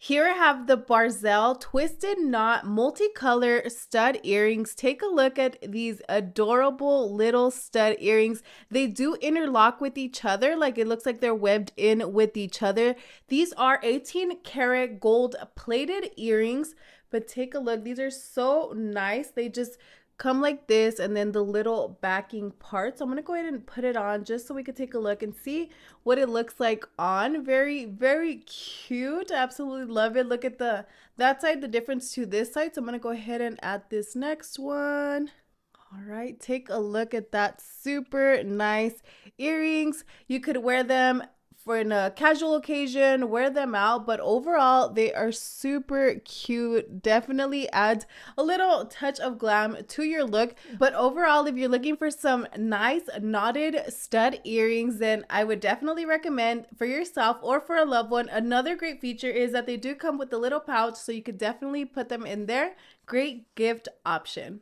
Here I have the Barzel twisted knot multicolor stud earrings. Take a look at these adorable little stud earrings. They do interlock with each other, like it looks like they're webbed in with each other. These are 18 karat gold plated earrings, but take a look. These are so nice. They just come like this, and then the little backing part. So I'm gonna go ahead and put it on just so we could take a look and see what it looks like on. Very, very cute. I absolutely love it. Look at that side, the difference to this side. So I'm gonna go ahead and add this next one. All right, take a look at that. Super nice earrings. You could wear them for in a casual occasion, wear them out, but overall they are super cute. Definitely adds a little touch of glam to your look. But overall, if you're looking for some nice knotted stud earrings, then I would definitely recommend for yourself or for a loved one. Another great feature is that they do come with a little pouch, so you could definitely put them in there. Great gift option.